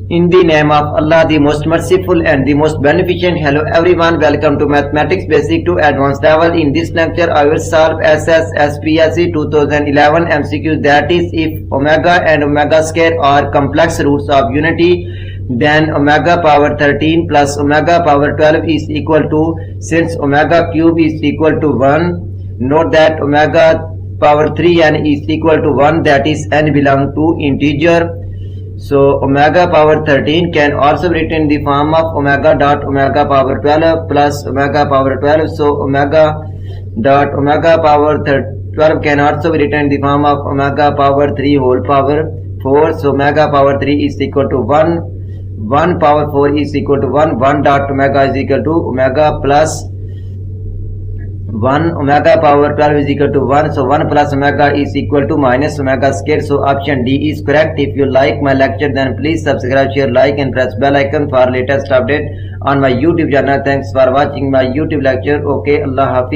In the name of Allah, the most merciful and the most beneficent. Hello everyone, welcome to Mathematics Basic to Advanced level. In this lecture, I will solve PSC 2011 MCQs, that is, if omega and omega square are complex roots of unity, then omega power 13 plus omega power 12 is equal to, since omega cube is equal to 1, note that omega power 3n is equal to 1, that is n belong to integer. So omega power 13 can also be written in the form of omega dot omega power 12 plus omega power 12. So omega dot omega power 12 can also be written in the form of omega power 3 whole power 4. So omega power 3 is equal to 1, 1 power 4 is equal to 1, 1 dot omega is equal to omega plus 1, omega power 12 is equal to 1, so 1 plus omega is equal to minus omega square. So option D is correct. If you like my lecture, then please subscribe, share, like and press bell icon for latest update on my YouTube channel. Thanks for watching my YouTube lecture. Okay, Allah Hafiz.